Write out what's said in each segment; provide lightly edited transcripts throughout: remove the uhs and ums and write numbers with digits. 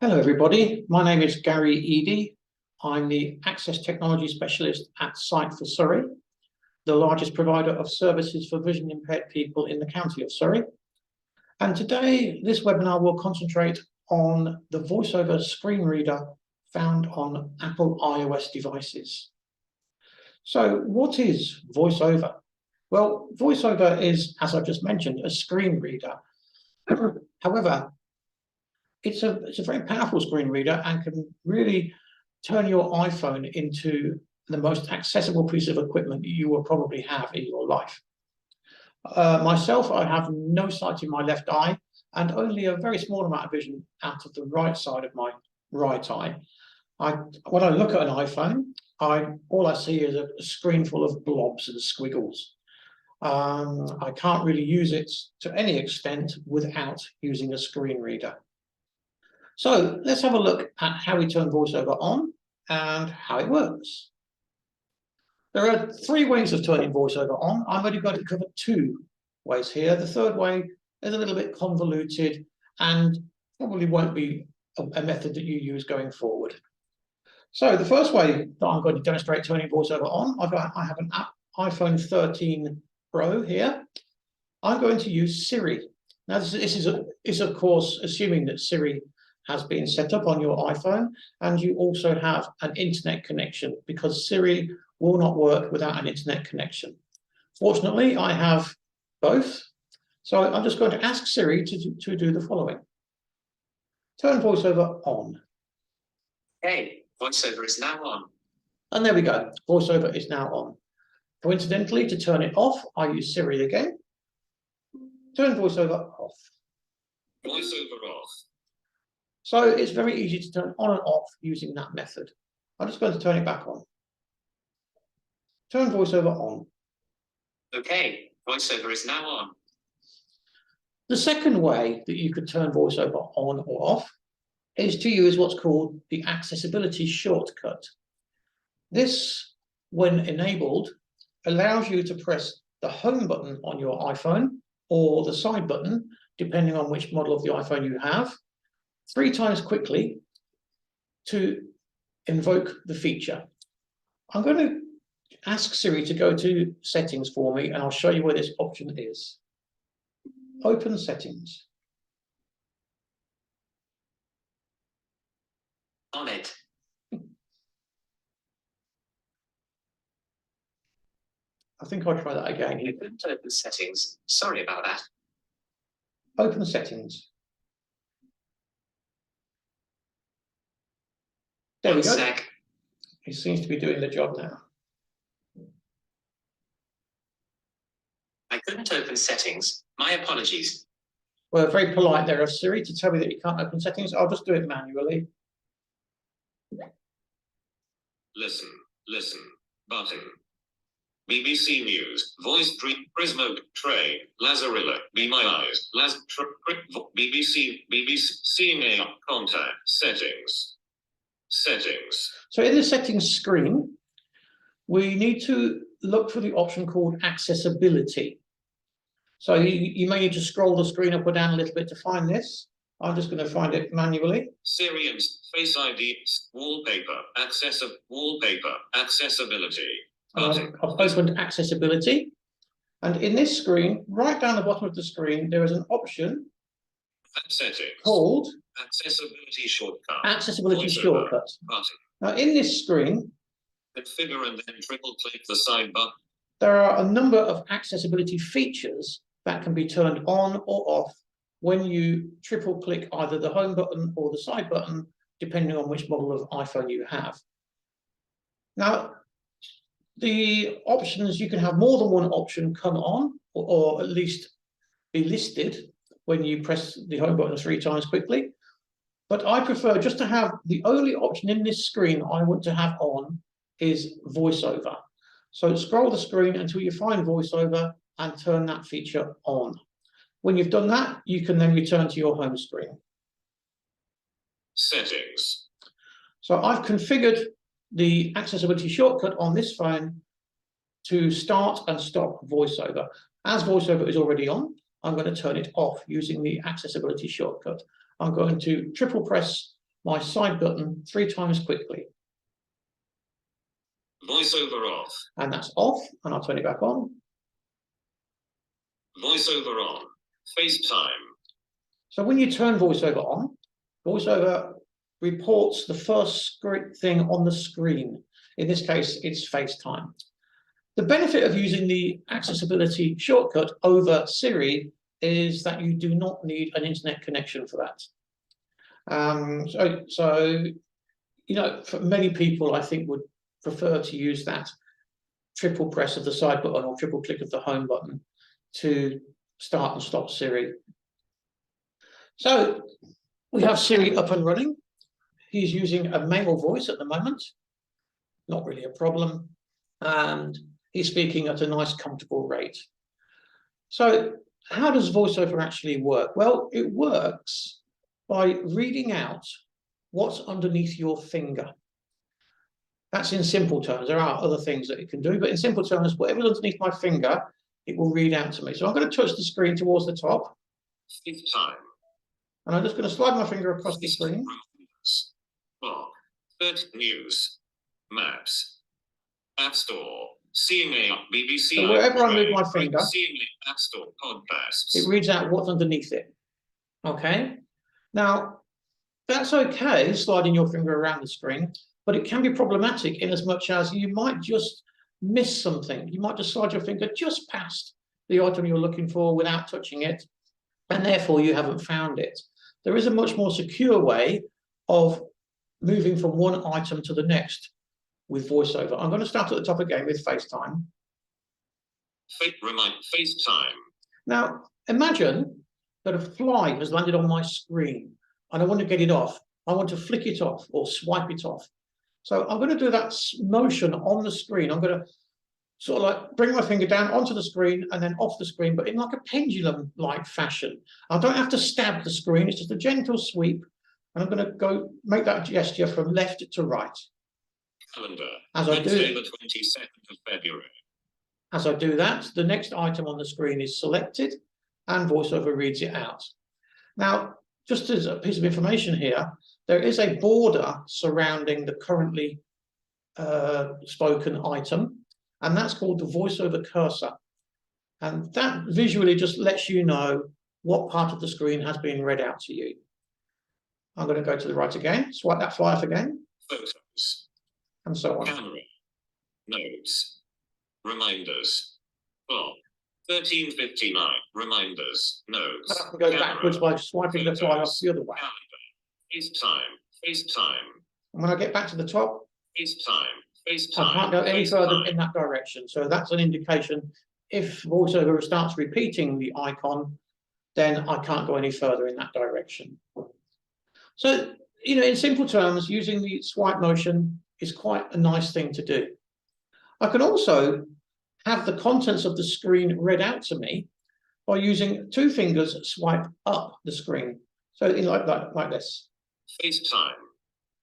Hello everybody, my name is Gary Eady. I'm the Access Technology Specialist at Sight for Surrey, the largest provider of services for vision impaired people in the county of Surrey. And today, this webinar will concentrate on the VoiceOver screen reader found on Apple iOS devices. So what is VoiceOver? Well, VoiceOver is, as I've just mentioned, a screen reader. However, it's a very powerful screen reader and can really turn your iPhone into the most accessible piece of equipment you will probably have in your life. Myself, I have no sight in my left eye and only a very small amount of vision out of the right side of my right eye. When I look at an iPhone, all I see is a screen full of blobs and squiggles. I can't really use it to any extent without using a screen reader. So let's have a look at how we turn VoiceOver on and how it works. There are three ways of turning VoiceOver on. I'm only going to cover two ways here. The third way is a little bit convoluted and probably won't be a method that you use going forward. So the first way that I'm going to demonstrate turning VoiceOver on, I have an iPhone 13 Pro here. I'm going to use Siri. Now this is of course assuming that Siri has been set up on your iPhone and you also have an internet connection, because Siri will not work without an internet connection. Fortunately, I have both. So I'm just going to ask Siri to do the following. Turn VoiceOver on. Hey, VoiceOver is now on. And there we go. VoiceOver is now on. Coincidentally, to turn it off, I use Siri again. Turn VoiceOver off. VoiceOver off. So it's very easy to turn on and off using that method. I'm just going to turn it back on. Turn VoiceOver on. Okay, VoiceOver is now on. The second way that you could turn VoiceOver on or off is to use what's called the accessibility shortcut. This, when enabled, allows you to press the home button on your iPhone or the side button, depending on which model of the iPhone you have, 3 times quickly to invoke the feature. I'm going to ask Siri to go to settings for me, and I'll show you where this option is. Open settings. On it. I think I'll try that again. You couldn't open settings. Sorry about that. Open settings. There we go. Sec. It seems to be doing the job now. I couldn't open settings. My apologies. Well, very polite there of Siri to tell me that you can't open settings. I'll just do it manually. Listen. Button. BBC News. Voice Dream. Prizmo-Go. Train. Lazarilla. Be My Eyes. BBC. CMA. Contact. Settings. So in the settings screen, we need to look for the option called accessibility. So you may need to scroll the screen up or down a little bit to find this. I'm just going to find it manually. Siri and Face ID. Wallpaper. Wallpaper. Accessibility. I've opened accessibility. And in this screen, right down the bottom of the screen, there is an option called Accessibility Shortcut. Accessibility VoiceOver Shortcut. Button. Now, in this screen, Configure and then triple click the side button. there are a number of accessibility features that can be turned on or off when you triple click either the home button or the side button, depending on which model of iPhone you have. Now, the options, you can have more than one option come on, or at least be listed when you press the home button 3 times quickly. But I prefer just to have the only option in this screen I want to have on is VoiceOver. So scroll the screen until you find VoiceOver and turn that feature on. When you've done that, you can then return to your home screen. Settings. So I've configured the accessibility shortcut on this phone to start and stop VoiceOver. As VoiceOver is already on, I'm going to turn it off using the accessibility shortcut. I'm going to triple press my side button 3 times quickly. VoiceOver off. And that's off, and I'll turn it back on. VoiceOver on. FaceTime. So when you turn VoiceOver on, VoiceOver reports the first thing on the screen. In this case, it's FaceTime. The benefit of using the accessibility shortcut over Siri is that you do not need an internet connection for that. So, you know, for many people, I think would prefer to use that triple press of the side button or triple click of the home button to start and stop Siri. So we have Siri up and running. He's using a male voice at the moment. Not really a problem. And he's speaking at a nice, comfortable rate. So how does VoiceOver actually work? Well, it works by reading out what's underneath your finger. That's in simple terms. There are other things that it can do, but in simple terms, whatever's underneath my finger, it will read out to me. So I'm going to touch the screen towards the top. FaceTime. And I'm just going to slide my finger across the screen. Block. News. Maps. App Store. CMA. BBC. So wherever I move my finger, CMA. App Store. Podcasts. it reads out what's underneath it. Okay. Now, that's okay, sliding your finger around the screen, but it can be problematic in as much as you might just miss something. You might just slide your finger just past the item you're looking for without touching it, and therefore you haven't found it. There is a much more secure way of moving from one item to the next with VoiceOver. I'm going to start at the top again with FaceTime. FaceTime. Now, imagine that a fly has landed on my screen and I want to get it off. I want to flick it off or swipe it off. So I'm going to do that motion on the screen. I'm going to sort of like bring my finger down onto the screen and then off the screen, but in like a pendulum-like fashion. I don't have to stab the screen. It's just a gentle sweep. And I'm going to go make that gesture from left to right. Calendar. As I Wednesday, do, the 22nd of February. as I do that, the next item on the screen is selected and VoiceOver reads it out. Now, just as a piece of information here, there is a border surrounding the currently spoken item, and that's called the VoiceOver cursor. And that visually just lets you know what part of the screen has been read out to you. I'm going to go to the right again, swipe that fly off again. Photos. And so on. Camera. Notes. Reminders. Clock. 13:59. Reminders. Notes. I can go backwards by swiping the fly off the other way. Calendar. FaceTime. And when I get back to the top, FaceTime. I can't go any further in that direction. So that's an indication if VoiceOver starts repeating the icon, then I can't go any further in that direction. So, you know, in simple terms, using the swipe motion is quite a nice thing to do. I can also have the contents of the screen read out to me by using 2 fingers swipe up the screen. So in like this. FaceTime.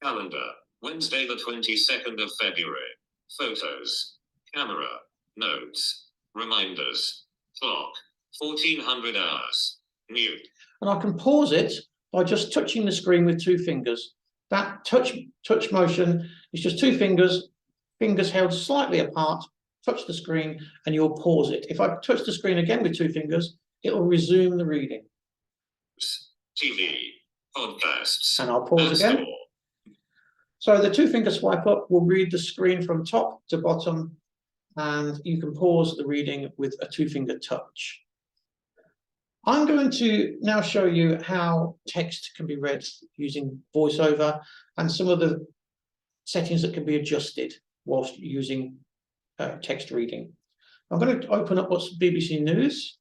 Calendar. Wednesday, the 22nd of February. Photos. Camera. Notes. Reminders. Clock. 1400 hours. New. And I can pause it by just touching the screen with 2 fingers. That touch motion is just 2 fingers, fingers held slightly apart, touch the screen, and you'll pause it. If I touch the screen again with 2 fingers, it will resume the reading. TV. Podcasts. And I'll pause again. So the 2-finger swipe up will read the screen from top to bottom, and you can pause the reading with a 2-finger touch. I'm going to now show you how text can be read using VoiceOver and some of the settings that can be adjusted whilst using text reading. I'm going to open up what's BBC News.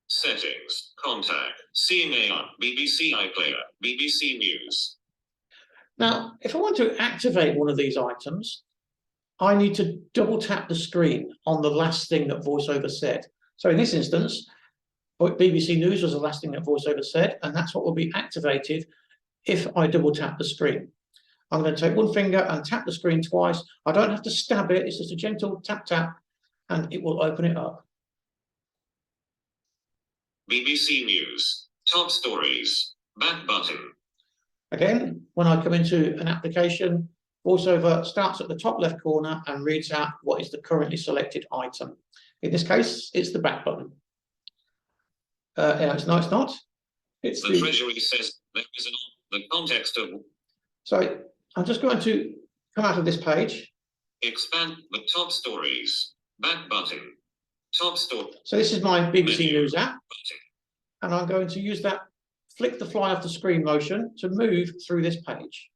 Settings, contact, CMA, BBC iPlayer, BBC News. Now, if I want to activate one of these items, I need to double tap the screen on the last thing that VoiceOver said. So in this instance, BBC News was the last thing that VoiceOver said, and that's what will be activated if I double tap the screen. I'm going to take 1 finger and tap the screen twice. I don't have to stab it, it's just a gentle tap tap, and it will open it up. BBC News, top stories, back button. Again, when I come into an application, VoiceOver starts at the top left corner and reads out what is the currently selected item. In this case, it's the back button. It's not. It's the Treasury says there is the context of. So I'm just going to come out of this page. Expand the top stories. Back button. Top story. So this is my BBC Menu. News app. And I'm going to use that flick the fly off the screen motion to move through this page.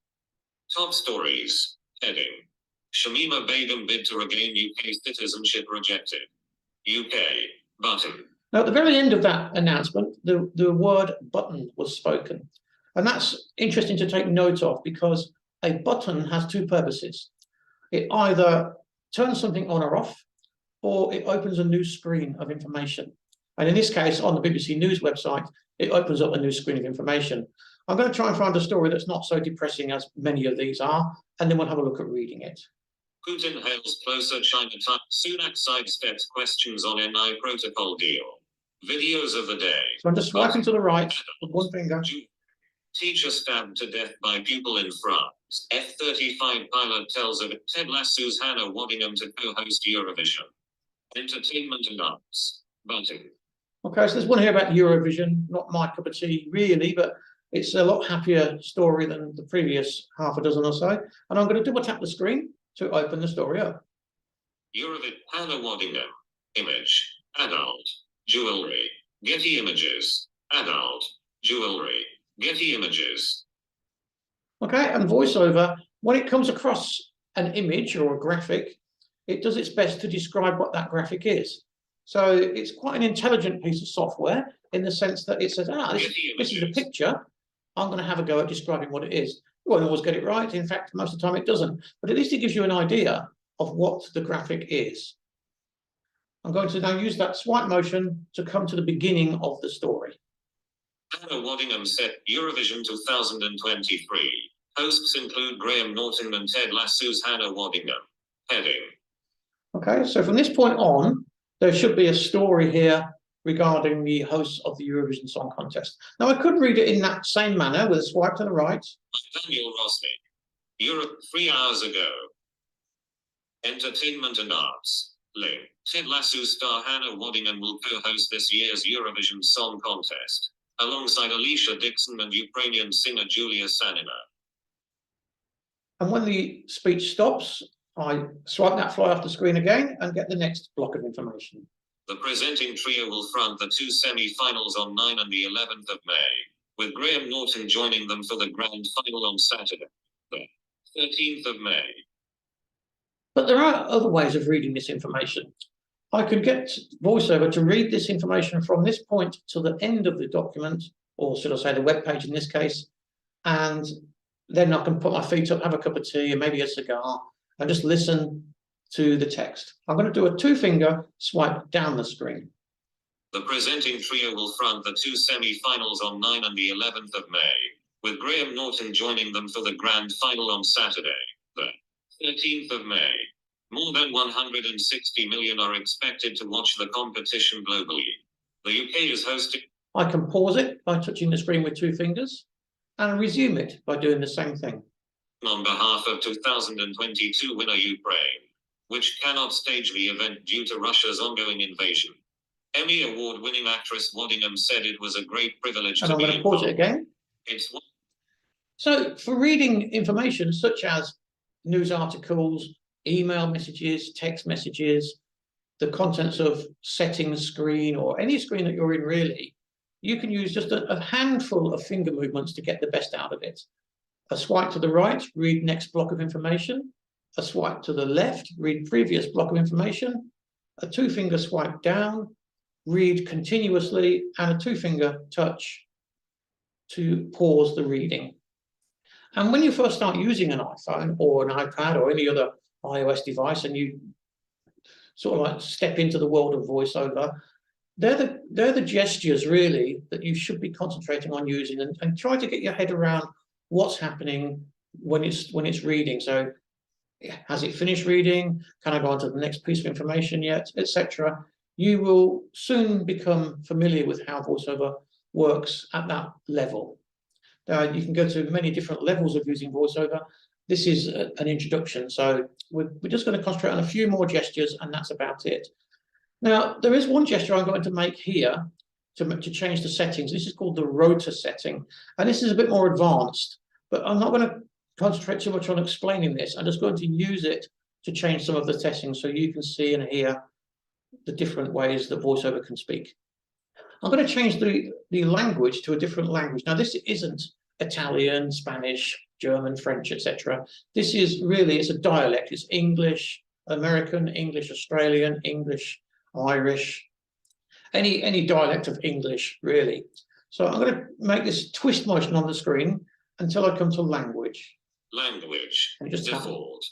Top stories. Heading. Shamima Begum bid to regain UK citizenship rejected. UK. Button. Now, at the very end of that announcement, the word button was spoken. And that's interesting to take note of because a button has two purposes. It either turns something on or off, or it opens a new screen of information. And in this case, on the BBC News website, it opens up a new screen of information. I'm going to try and find a story that's not so depressing as many of these are, and then we'll have a look at reading it. Putin hails closer China time. Sunak sidesteps questions on NI protocol deal. Videos of the day. So I'm just swiping to the right with one finger. Teacher stabbed to death by pupil in France. F-35 pilot tells of it. Ted Lasso's Hannah Waddingham to co-host Eurovision. Entertainment and arts. Button. Okay, so there's one here about Eurovision. Not my cup of tea, really, but it's a lot happier story than the previous half a dozen or so. And I'm going to double tap the screen to open the story up. Eurovision. Hannah Waddingham. Image. Adult. Jewelry. Getty Images. Adult. Jewelry. Getty Images. Okay, and VoiceOver, when it comes across an image or a graphic, it does its best to describe what that graphic is. So it's quite an intelligent piece of software in the sense that it says, this is a picture. I'm going to have a go at describing what it is. You won't always get it right. In fact, most of the time it doesn't. But at least it gives you an idea of what the graphic is. I'm going to now use that swipe motion to come to the beginning of the story. Hannah Waddingham set Eurovision 2023. Hosts include Graham Norton and Ted Lasso's Hannah Waddingham. Heading. Okay, so from this point on, there should be a story here regarding the hosts of the Eurovision Song Contest. Now, I could read it in that same manner with a swipe to the right. I'm Daniel Rosnick. Europe 3 hours ago. Entertainment and arts. Link. Ted Lasso star Hannah Waddingham will co-host this year's Eurovision Song Contest, alongside Alicia Dixon and Ukrainian singer Julia Sanina. And when the speech stops, I swipe that fly off the screen again and get the next block of information. The presenting trio will front the two semi-finals on 9 and the 11th of May, with Graham Norton joining them for the grand final on Saturday, the 13th of May. But there are other ways of reading this information. I could get VoiceOver to read this information from this point to the end of the document, or should I say the web page in this case, and then I can put my feet up, have a cup of tea and maybe a cigar, and just listen to the text. I'm going to do a two-finger swipe down the screen. The presenting trio will front the two semi-finals on 9 and the 11th of May, with Graham Norton joining them for the grand final on Saturday, the 13th of May. More than 160 million are expected to watch the competition globally. The UK is hosting. I can pause it by touching the screen with two fingers and resume it by doing the same thing. On behalf of 2022 winner Ukraine, which cannot stage the event due to Russia's ongoing invasion. Emmy Award-winning actress Waddingham said it was a great privilege to be involved. And I'm going to pause it again. So for reading information such as news articles, email messages, text messages, the contents of settings screen or any screen that you're in really, you can use just a handful of finger movements to get the best out of it. A swipe to the right, read next block of information. A swipe to the left, read previous block of information. A two-finger swipe down, read continuously, and a two-finger touch to pause the reading. And when you first start using an iPhone or an iPad or any other iOS device and you sort of like step into the world of VoiceOver, they're the gestures really that you should be concentrating on using and try to get your head around what's happening when it's reading. So has it finished reading? Can I go on to the next piece of information yet, etc. You will soon become familiar with how VoiceOver works at that level. You can go to many different levels of using VoiceOver. This is an introduction, so we're just going to concentrate on a few more gestures, and that's about it. Now, there is one gesture I'm going to make here to change the settings. This is called the rotor setting, and this is a bit more advanced, but I'm not going to concentrate too much on explaining this. I'm just going to use it to change some of the settings so you can see and hear the different ways that VoiceOver can speak. I'm going to change the language to a different language. Now, this isn't Italian, Spanish, German, French, etc. This is really, it's a dialect. It's English, American, English, Australian, English, Irish, any dialect of English, really. So I'm going to make this twist motion on the screen until I come to language. Language, and just default.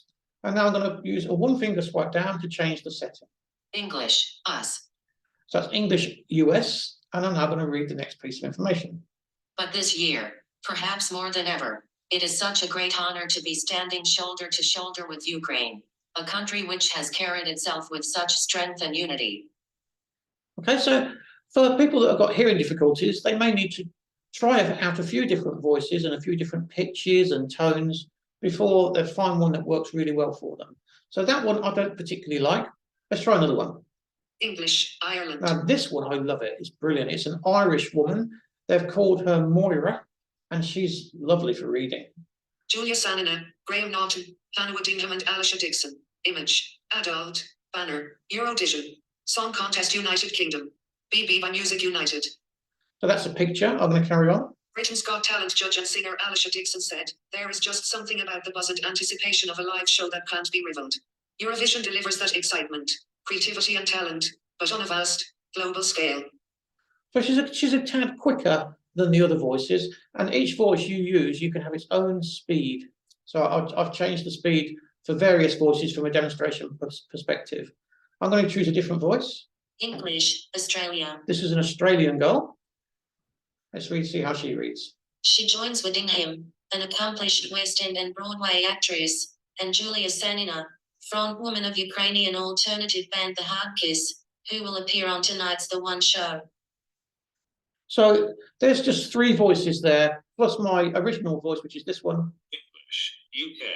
And now I'm going to use a one-finger swipe down to change the setting. English, US. So that's English, US, and I'm now going to read the next piece of information. But this year, perhaps more than ever, it is such a great honor to be standing shoulder to shoulder with Ukraine, a country which has carried itself with such strength and unity. Okay, so for people that have got hearing difficulties, they may need to try out a few different voices and a few different pitches and tones before they find one that works really well for them. So that one I don't particularly like. Let's try another one. English, Ireland. Now this one, I love it. It's brilliant. It's an Irish woman. They've called her Moira, and she's lovely for reading. Julia Sanina, Graham Norton, Hannah Woodingham and Alicia Dixon. Image, adult, banner, Eurovision, Song Contest United Kingdom, BB by Music United. So that's a picture. I'm going to carry on. Britain's Got Talent judge and singer Alicia Dixon said, "There is just something about the buzz and anticipation of a live show that can't be rivaled. Eurovision delivers that excitement, creativity and talent, but on a vast, global scale." So she's a tad quicker than the other voices, and each voice you use, you can have its own speed. So I've changed the speed for various voices from a demonstration perspective. I'm going to choose a different voice. English, Australia. This is an Australian girl. Let's see how she reads. She joins Woodingham, an accomplished West End and Broadway actress, and Julia Sanina, frontwoman of Ukrainian alternative band The Hard Kiss, who will appear on tonight's The One show. So there's just three voices there, plus my original voice, which is this one. English, UK,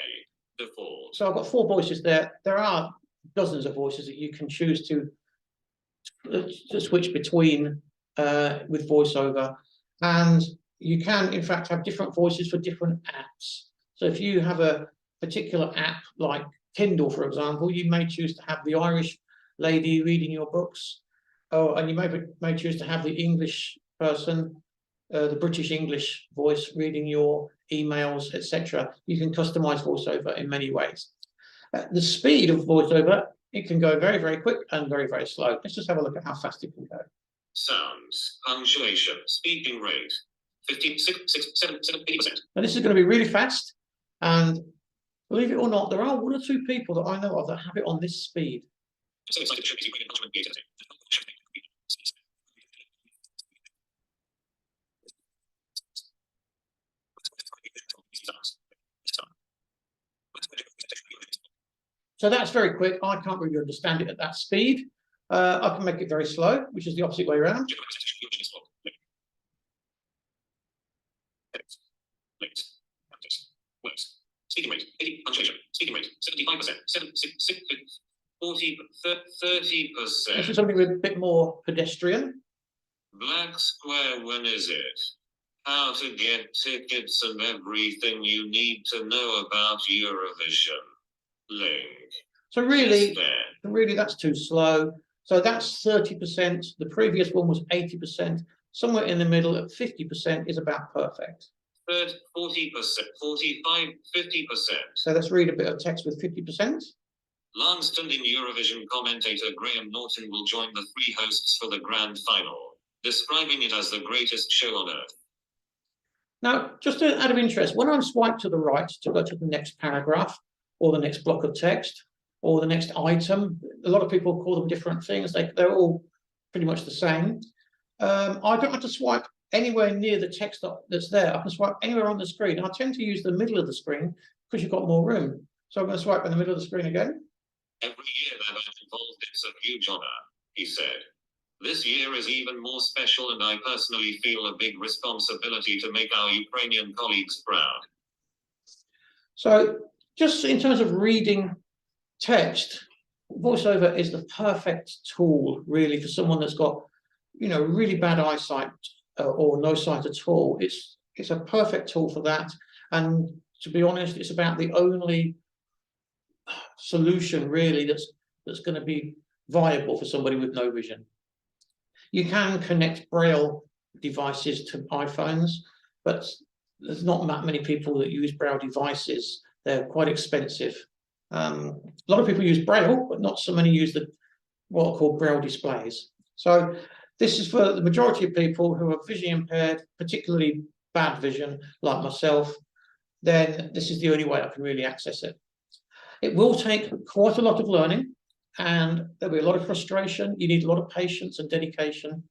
default. So I've got four voices there. There are dozens of voices that you can choose to switch between with VoiceOver. And you can, in fact, have different voices for different apps. So if you have a particular app like Kindle, for example, you may choose to have the Irish lady reading your books, and you may choose to have the English person, the British English voice reading your emails, etc. You can customize VoiceOver in many ways. The speed of VoiceOver, it can go very, very quick and very, very slow. Let's just have a look at how fast it can go. Sounds, punctuation, speaking rate, 56, 7, 80%. Now this is going to be really fast, and believe it or not, there are one or two people that I know of that have it on this speed. So excited to show you punchment creativity. So that's very quick. I can't really understand it at that speed. I can make it very slow, which is the opposite way around. Speaking rate, 80, punctuation, speaking rate, 75%, 40, 30%. This is something a bit more pedestrian. Black Square, when is it? How to get tickets and everything you need to know about Eurovision. Link. So really, that's too slow. So that's 30%. The previous one was 80%. Somewhere in the middle at 50% is about perfect. 40%, 45, 50%. So let's read a bit of text with 50%. Long-standing Eurovision commentator Graham Norton will join the three hosts for the grand final, describing it as the greatest show on earth. Now, just out of interest, when I'm swiped to the right to go to the next paragraph, or the next block of text, or the next item, a lot of people call them different things. They're all pretty much the same. I don't have to swipe anywhere near the text that's there. I can swipe anywhere on the screen. I tend to use the middle of the screen because you've got more room. So I'm going to swipe in the middle of the screen again. Every year that I'm involved, it's a huge honor, he said. This year is even more special, and I personally feel a big responsibility to make our Ukrainian colleagues proud. So just in terms of reading text, VoiceOver is the perfect tool really for someone that's got, really bad eyesight or no sight at all. It's a perfect tool for that. And to be honest, it's about the only solution really that's going to be viable for somebody with no vision. You can connect Braille devices to iPhones, but there's not that many people that use Braille devices. They're quite expensive. A lot of people use Braille, but not so many use what are called Braille displays. So this is for the majority of people who are visually impaired, particularly bad vision, like myself. Then this is the only way I can really access it. It will take quite a lot of learning, and there'll be a lot of frustration. You need a lot of patience and dedication.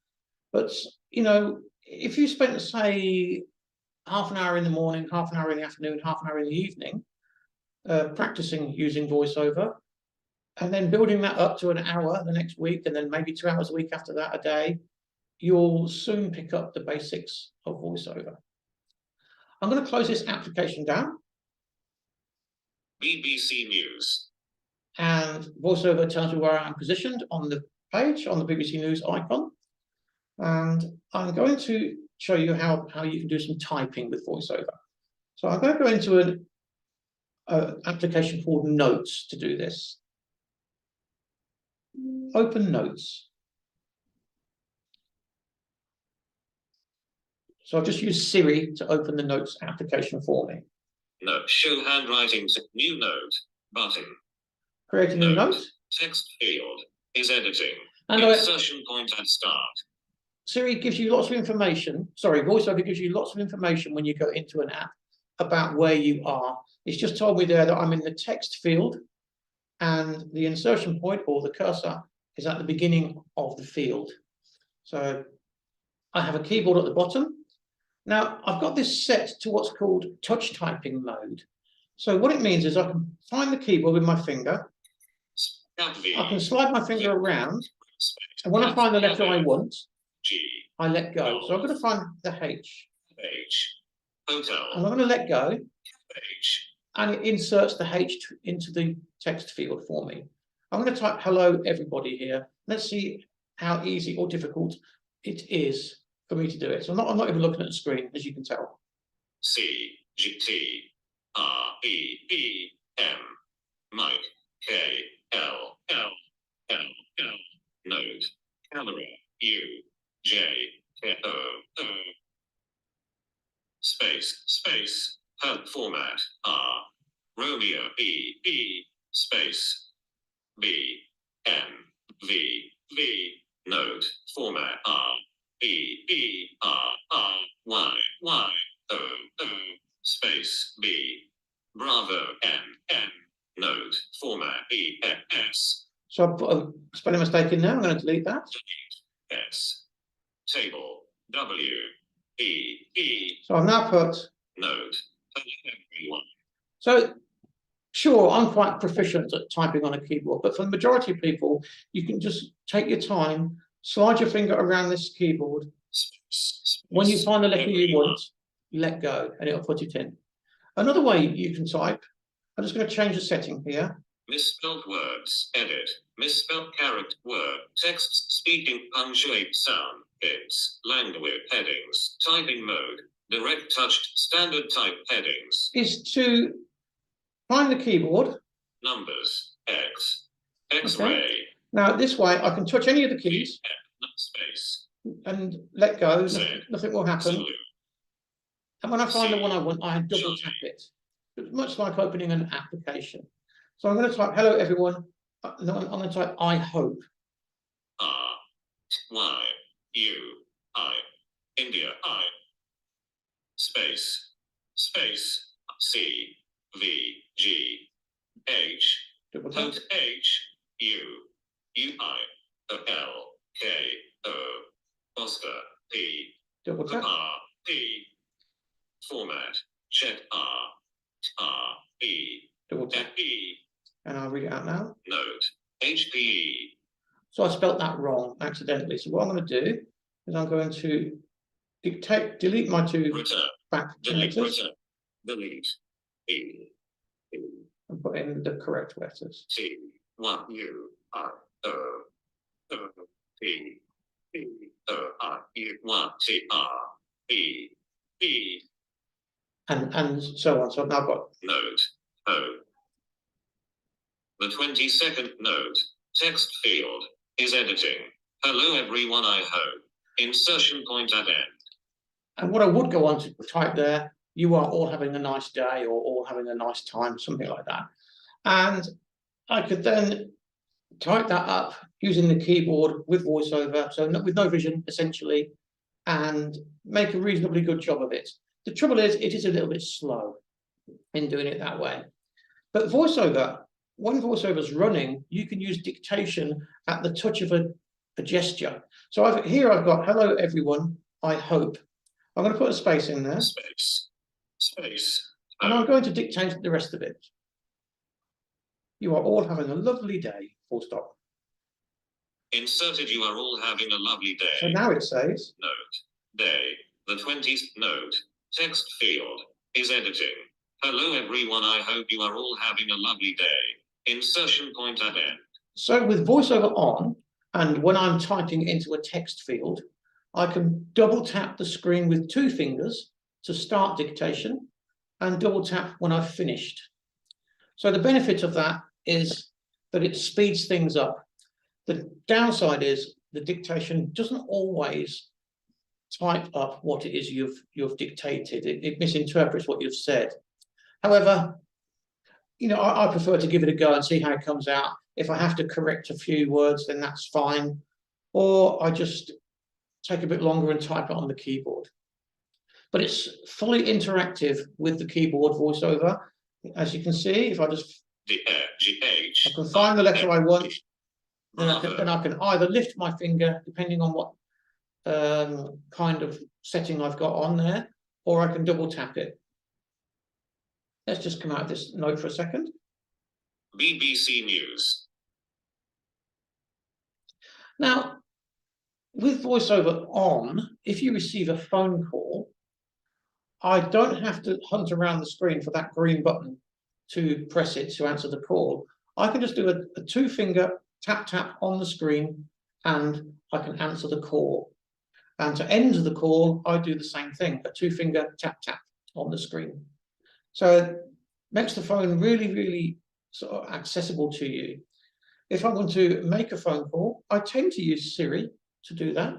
But, if you spent, say, half an hour in the morning, half an hour in the afternoon, half an hour in the evening, practicing using VoiceOver, and then building that up to an hour the next week, and then maybe 2 hours a week after that, a day, you'll soon pick up the basics of VoiceOver. I'm going to close this application down. BBC News. And VoiceOver tells me where I'm positioned on the page, on the BBC News icon. And I'm going to show you how you can do some typing with VoiceOver. So I'm going to go into an application called Notes to do this. Open Notes. So I'll just use Siri to open the Notes application for me. Note, show handwriting, new note, button. Create a new note. Text field is editing. And insertion point at start. Siri gives you lots of information. Sorry, VoiceOver gives you lots of information when you go into an app about where you are. It's just told me there that I'm in the text field, and the insertion point or the cursor is at the beginning of the field. So I have a keyboard at the bottom. Now I've got this set to what's called touch typing mode. So what it means is I can find the keyboard with my finger. I can slide my finger around, and when I find the letter I want, I let go. So I'm going to find the H. Hotel. And I'm going to let go. And it inserts the H into the text field for me. I'm going to type hello everybody here. Let's see how easy or difficult it is for me to do it. So I'm not even looking at the screen, as you can tell. C G T R E E M Mike K L L L L Node Camera U J K O O space format R Romeo E space B N V Node format R E R Y O space B Bravo N Node format S. So I've put a spelling mistake in there. I'm going to delete that. S table W E. So I've now put Node everyone. So sure, I'm quite proficient at typing on a keyboard, but for the majority of people, you can just take your time, slide your finger around this keyboard. When you find the letter you want, you let go and it'll put it in. Another way you can type, I'm just going to change the setting here. Misspelled words, edit, misspelled character, word, text, speaking, punctuate, sound, bits, language, headings, typing mode, direct touched, standard type headings. Is to find the keyboard. Numbers, X-ray. Okay. Now this way I can touch any of the keys. Space. And let go, Z. nothing will happen. Salute. And when I find the one I want, I double Johnny. tap it. It's much like opening an application. So I'm going to type hello everyone, and then I'm going to type I hope. R Y U I India I space C V G H Double tap. H U U I L K O Oscar P Double tap. R P format check R E Double tap. F E And I'll read it out now. note HPE So I spelt that wrong accidentally. So what I'm going to do is I'm going to delete my two back characters and put in the correct letters. And so on. So I've now got note. The 22nd note, text field, is editing. Hello everyone, I hope. Insertion point at end. And what I would go on to type there, you are all having a nice day or all having a nice time, something like that. And I could then type that up using the keyboard with VoiceOver, so with no vision essentially, and make a reasonably good job of it. The trouble is, it is a little bit slow in doing it that way. But VoiceOver, when VoiceOver is running, you can use dictation at the touch of a gesture. So here I've got, hello everyone, I hope. I'm going to put a space in there. Space. And I'm going to dictate the rest of it. You are all having a lovely day, full stop. Inserted, you are all having a lovely day. So now it says, note, day, the 20th note, text field, is editing. Hello everyone, I hope you are all having a lovely day. Insertion point at end. So with VoiceOver on, and when I'm typing into a text field, I can double tap the screen with two fingers to start dictation and double tap when I've finished. So the benefit of that is that it speeds things up. The downside is the dictation doesn't always type up what it is you've dictated. It misinterprets what you've said. However, you know, I prefer to give it a go and see how it comes out. If I have to correct a few words, then that's fine. Or I just take a bit longer and type it on the keyboard. But it's fully interactive with the keyboard VoiceOver. As you can see, if I just I can find the letter I want, then I can either lift my finger, depending on what kind of setting I've got on there, or I can double tap it. Let's just come out of this note for a second. BBC News. Now, with VoiceOver on, if you receive a phone call, I don't have to hunt around the screen for that green button to press it to answer the call. I can just do a two-finger tap on the screen and I can answer the call. And to end the call, I do the same thing, a two-finger tap on the screen. So it makes the phone really, really sort of accessible to you. If I want to make a phone call, I tend to use Siri to do that.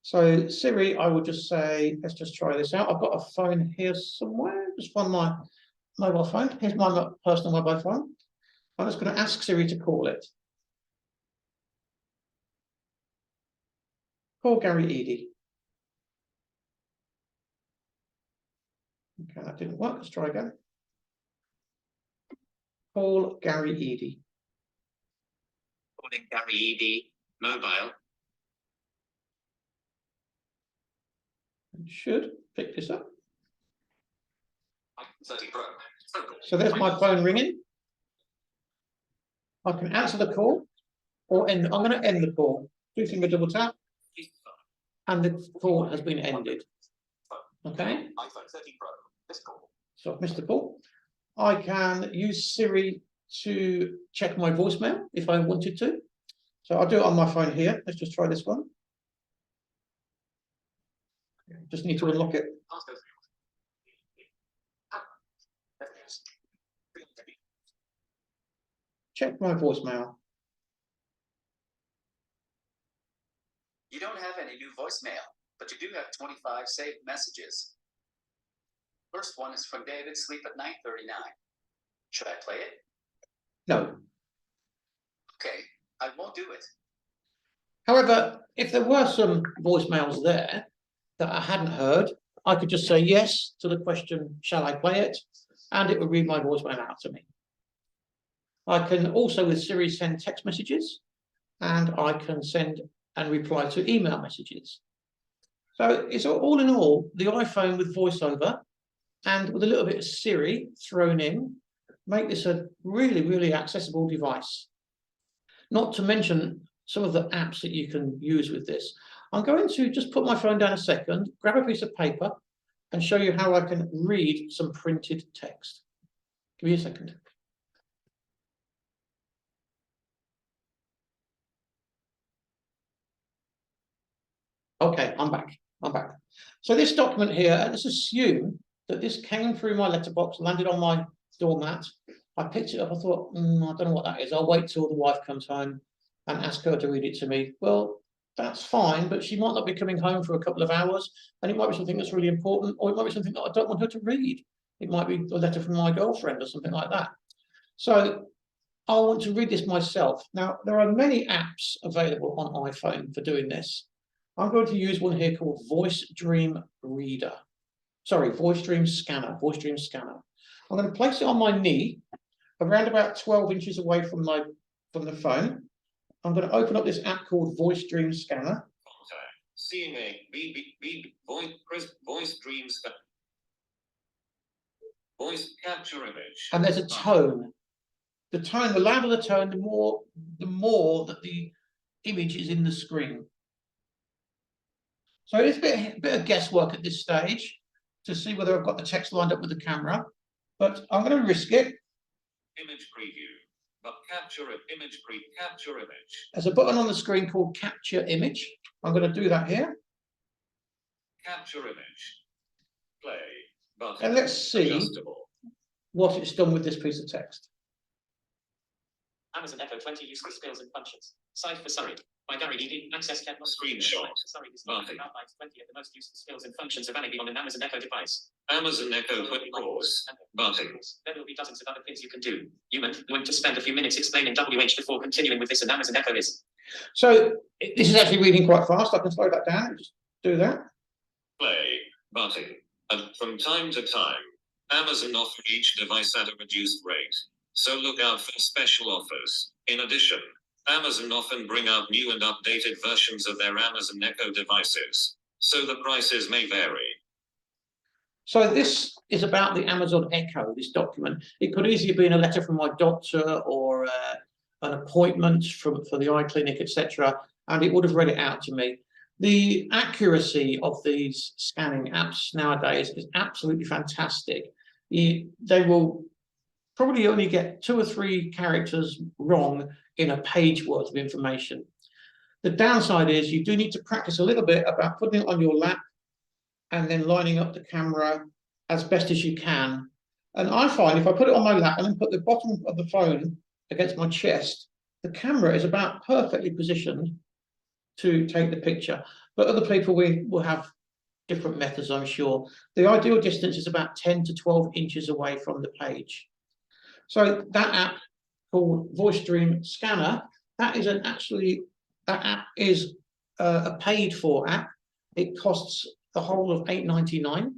So Siri, I will just say, let's just try this out. I've got a phone here somewhere. Just find my mobile phone. Here's my personal mobile phone. I'm just going to ask Siri to call it. Call Gary Eady. Okay, that didn't work. Let's try again. Call Gary Eady. Calling Gary Eady, mobile. Should pick this up. So there's my phone ringing. I can answer the call or end. I'm going to end the call. Two-finger double tap, and the call has been ended. Okay. So I've missed the call. I can use Siri to check my voicemail if I wanted to. So I'll do it on my phone here. Let's just try this one. Just need to unlock it. Check my voicemail. You don't have any new voicemail, but you do have 25 saved messages. First one is from David, sleep at 9:39. Should I play it? No. Okay, I won't do it. However, if there were some voicemails there that I hadn't heard, I could just say yes to the question, shall I play it? And it would read my voicemail out to me. I can also with Siri send text messages, and I can send and reply to email messages. So it's all in all, the iPhone with VoiceOver and with a little bit of Siri thrown in, make this a really, really accessible device. Not to mention some of the apps that you can use with this. I'm going to just put my phone down a second, grab a piece of paper, and show you how I can read some printed text. Give me a second. Okay, I'm back. So this document here, let's assume that this came through my letterbox, landed on my doormat. I picked it up, I thought, I don't know what that is. I'll wait till the wife comes home and ask her to read it to me. Well, that's fine, but she might not be coming home for a couple of hours, and it might be something that's really important, or it might be something that I don't want her to read. It might be a letter from my girlfriend or something like that. So I want to read this myself. Now, there are many apps available on iPhone for doing this. I'm going to use one here called Voice Dream Scanner. I'm going to place it on my knee, around about 12 inches away from the phone. I'm going to open up this app called Voice Dream Scanner. Seeing a voice dream scanner. Voice capture image. And there's a tone. The louder the tone, the more that the image is in the screen. So it's a bit of guesswork at this stage to see whether I've got the text lined up with the camera, but I'm going to risk it. Image preview, but capture image. There's a button on the screen called Capture Image. I'm going to do that here. Capture image. Play button. And let's see what it's done with this piece of text. Amazon Echo 20 useful skills and functions. Site for Surrey. By Gary Eady. Access technology. Screenshot. Surrey is outlines 20 of the most useful skills and functions available on an Amazon Echo device. Amazon Echo 20 course. Button. There will be dozens of other things you can do. You might want to spend a few minutes explaining WH before continuing with this, and Amazon Echo is. So this is actually reading quite fast. I can slow that down and just do that. Play button. And from time to time, Amazon offers each device at a reduced rate. So look out for special offers. In addition, Amazon often bring out new and updated versions of their Amazon Echo devices, so the prices may vary. So this is about the Amazon Echo, this document. It could easily be in a letter from my doctor or an appointment for the eye clinic, etc., and it would have read it out to me. The accuracy of these scanning apps nowadays is absolutely fantastic. They will probably only get 2 or 3 characters wrong in a page worth of information. The downside is you do need to practice a little bit about putting it on your lap and then lining up the camera as best as you can. And I find if I put it on my lap and then put the bottom of the phone against my chest, the camera is about perfectly positioned to take the picture. But other people will have different methods, I'm sure. The ideal distance is about 10 to 12 inches away from the page. So that app called Voice Dream Scanner, that app is a paid-for app. It costs the whole of $8.99.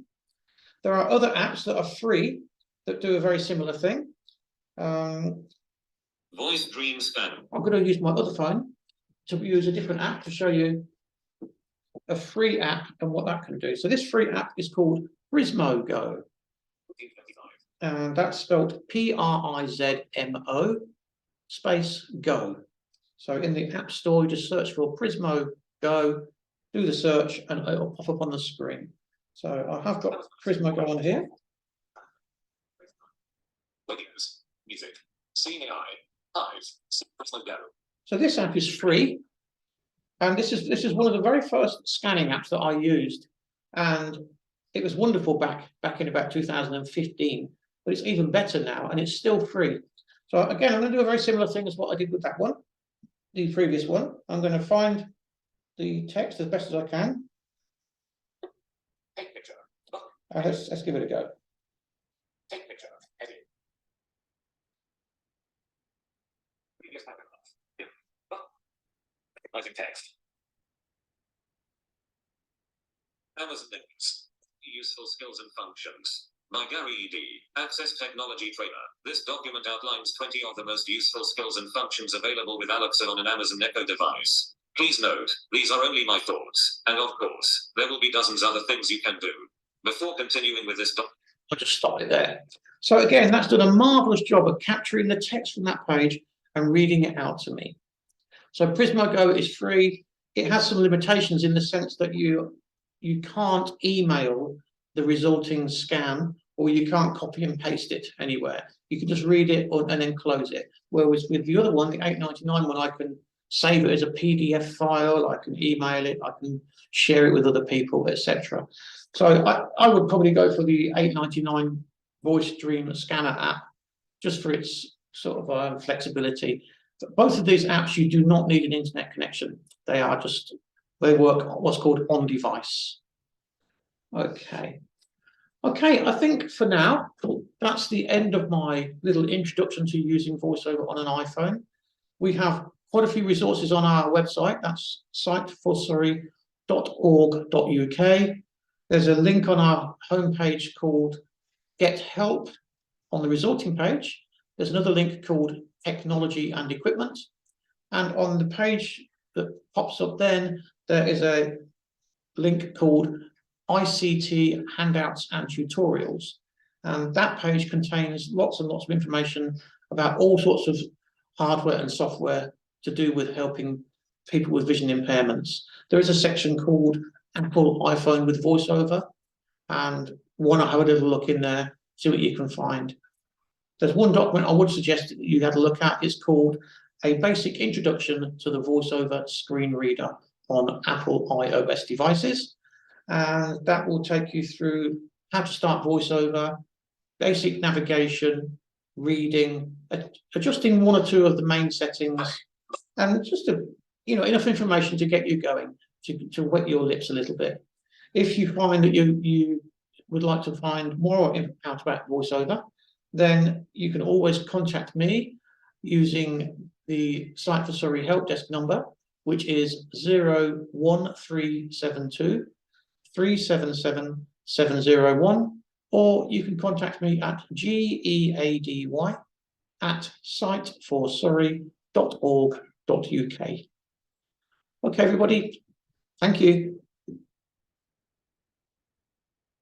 There are other apps that are free that do a very similar thing. Voice Dream Scanner. I'm going to use my other phone to use a different app to show you a free app and what that can do. So this free app is called Prizmo-Go. And that's spelled Prizmo space Go. So in the App Store, you just search for Prizmo-Go, do the search, and it'll pop up on the screen. So I have got Prizmo-Go on here. Videos, music, seeing AI, eyes, Prizmo-Go. So this app is free, and this is one of the very first scanning apps that I used, and it was wonderful back in about 2015. But it's even better now, and it's still free. So again, I'm going to do a very similar thing as what I did with that one, the previous one. I'm going to find the text as best as I can. Take picture. Let's give it a go. Take picture. Heading. Previous paragraph. Writing text. Amazon links. Useful skills and functions. By Gary Eady, Access Technology Trainer. This document outlines 20 of the most useful skills and functions available with Alexa on an Amazon Echo device. Please note, these are only my thoughts, and of course, there will be dozens other things you can do. Before continuing with this document, I'll just stop it there. So again, that's done a marvelous job of capturing the text from that page and reading it out to me. So Prizmo-Go is free. It has some limitations in the sense that you can't email the resulting scan, or you can't copy and paste it anywhere. You can just read it and then close it. Whereas with the other one, the $8.99 one, I can save it as a PDF file, I can email it, I can share it with other people, etc. So I would probably go for the $8.99 Voice Dream Scanner app, just for its sort of flexibility. But both of these apps, you do not need an internet connection. They work what's called on device. Okay. Okay, I think for now, that's the end of my little introduction to using VoiceOver on an iPhone. We have quite a few resources on our website. That's siteforsurrey.org.uk. There's a link on our homepage called Get Help on the resulting page. There's another link called Technology and Equipment. And on the page that pops up then, there is a link called ICT Handouts and Tutorials. And that page contains lots and lots of information about all sorts of hardware and software to do with helping people with vision impairments. There is a section called Apple iPhone with VoiceOver, and why not have a little look in there, see what you can find. There's one document I would suggest that you had a look at. It's called A Basic Introduction to the VoiceOver Screen Reader on Apple iOS devices. And that will take you through how to start VoiceOver, basic navigation, reading, adjusting one or two of the main settings, and just enough information to get you going, to wet your lips a little bit. If you find that you would like to find more out about VoiceOver, then you can always contact me using the Site for Surrey help desk number, which is 01372 377 701, or you can contact me at geady@siteforsurrey.org.uk. Okay, everybody, thank you.